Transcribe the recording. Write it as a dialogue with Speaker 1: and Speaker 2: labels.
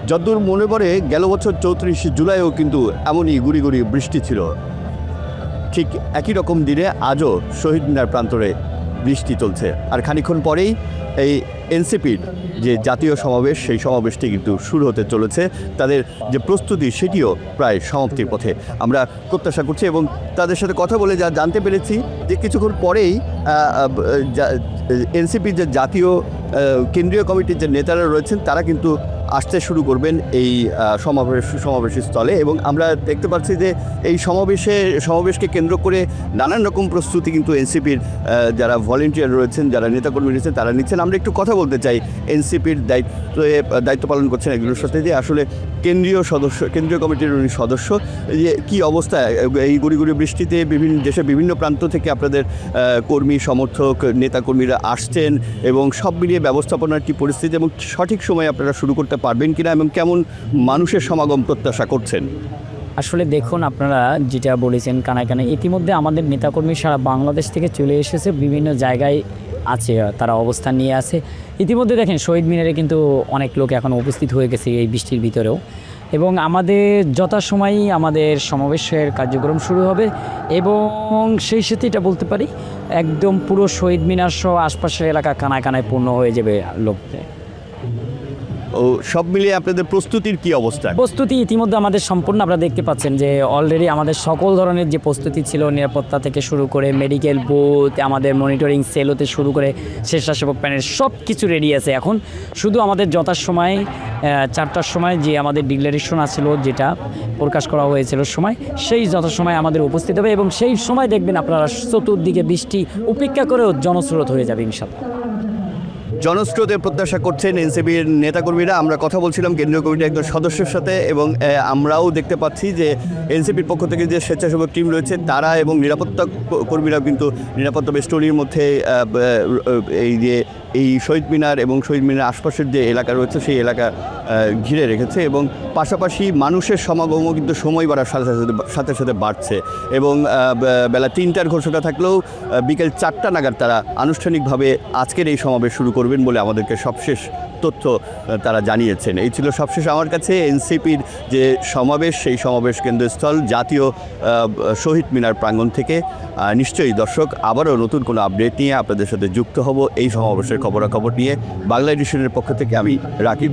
Speaker 1: যতদূর মনে পড়ে গেল বছর ৩৪ জুলাইও কিন্তু এমনই গুড়ি গুড়ি বৃষ্টি ছিল। ঠিক একই রকম দিনে আজও শহীদ মিনার প্রান্তরে বৃষ্টি চলছে। আর খানিকক্ষণ পরেই এই এনসিপির যে জাতীয় সমাবেশ, সেই সমাবেশটি কিন্তু শুরু হতে চলেছে। তাদের যে প্রস্তুতি সেটিও প্রায় সমাপ্তির পথে আমরা প্রত্যাশা করছি, এবং তাদের সাথে কথা বলে যা জানতে পেরেছি যে কিছুক্ষণ পরেই এনসিপির যে জাতীয় কেন্দ্রীয় কমিটির যে নেতারা রয়েছেন তারা কিন্তু আসতে শুরু করবেন এই সমাবেশ স্থলে। এবং আমরা দেখতে পাচ্ছি যে এই সমাবেশকে কেন্দ্র করে নানান রকম প্রস্তুতি কিন্তু এনসিপির যারা ভলেন্টিয়ার রয়েছেন, যারা নেতাকর্মী রয়েছেন তারা নিচ্ছেন। আমরা একটু কথা বলতে চাই এনসিপির দায়িত্ব পালন করছেন এগুলোর সাথে, যে আসলে কেন্দ্রীয় কমিটির উনি সদস্য, যে কী অবস্থা এই গুড়ি গুড়ি বৃষ্টিতে দেশের বিভিন্ন প্রান্ত থেকে আপনাদের কর্মী সমর্থক নেতাকর্মীরা আসছেন, এবং সব মিলিয়ে ব্যবস্থাপনার কী পরিস্থিতি এবং সঠিক সময়ে আপনারা শুরু করতে পারবেন কিনা, এবং কেমন মানুষের সমাগম প্রত্যাশা করছেন?
Speaker 2: আসলে দেখুন, আপনারা যেটা বলেছেন কানায় কানায়, ইতিমধ্যে আমাদের নেতাকর্মী সারা বাংলাদেশ থেকে চলে এসেছে, বিভিন্ন জায়গায় আছে, তারা অবস্থান নিয়ে আছে। ইতিমধ্যে দেখেন শহীদ মিনারে কিন্তু অনেক লোক এখন উপস্থিত হয়ে গেছে এই বৃষ্টির ভিতরেও, এবং আমাদের যথাসময়ই আমাদের সমাবেশের কার্যক্রম শুরু হবে। এবং সেই সাথে এটা বলতে পারি, একদম পুরো শহীদ মিনার সহ আশপাশের এলাকা কানায় কানায় পূর্ণ হয়ে যাবে লোকতে।
Speaker 1: ও সব মিলিয়ে আপনাদের প্রস্তুতির কি অবস্থা?
Speaker 2: প্রস্তুতি ইতিমধ্যে আমাদের সম্পূর্ণ, আপনারা দেখতে পাচ্ছেন যে অলরেডি আমাদের সকল ধরনের যে প্রস্তুতি ছিল, নিরাপত্তা থেকে শুরু করে মেডিকেল বুথ, আমাদের মনিটরিং সেল হতে শুরু করে স্বেচ্ছাসেবক প্যানেল সব কিছু রেডি আছে। এখন শুধু আমাদের যথাসময় 4টার সময় যে আমাদের ডিক্লারেশন আছিল, যেটা প্রকাশ করা হয়েছিল সময়, সেই যথাসময় আমাদের উপস্থিত হবে, এবং সেই সময় দেখবেন আপনারা চতুর্দিকে বৃষ্টি উপেক্ষা করেও জনস্রোত হয়ে যাবে ইনশাআল্লাহ।
Speaker 1: জনস্রোতের প্রত্যাশা করছেন এনসিপির নেতাকর্মীরা। আমরা কথা বলছিলাম কেন্দ্রীয় কমিটির একজন সদস্যের সাথে, এবং আমরাও দেখতে পাচ্ছি যে এনসিপির পক্ষ থেকে যে স্বেচ্ছাসেবক টিম রয়েছে তারা এবং নিরাপত্তা কর্মীরাও কিন্তু নিরাপত্তা বেষ্টনীর মধ্যে এই শহীদ মিনার এবং শহীদ মিনার আশপাশের যে এলাকা রয়েছে সেই এলাকা ঘিরে রেখেছে, এবং পাশাপাশি মানুষের সমাগমও কিন্তু সময় বাড়ার সাথে সাথে বাড়ছে। এবং বেলা 3টার ঘোষণা থাকলেও বিকেল 4টা নাগাদ তারা আনুষ্ঠানিকভাবে আজকের এই সমাবেশ শুরু করবেন বলে আমাদেরকে সবশেষ তথ্য তারা জানিয়েছেন। এই ছিল সবশেষ আমার কাছে এনসিপির যে সমাবেশ, সেই সমাবেশ কেন্দ্রস্থল জাতীয় শহীদ মিনার প্রাঙ্গণ থেকে। নিশ্চয়ই দর্শক, আবারও নতুন কোনো আপডেট নিয়ে আপনাদের সাথে যুক্ত হব এই সমাবেশের খবরাখবর নিয়ে। বাংলা এডিশনের পক্ষ থেকে আমি রাকিব।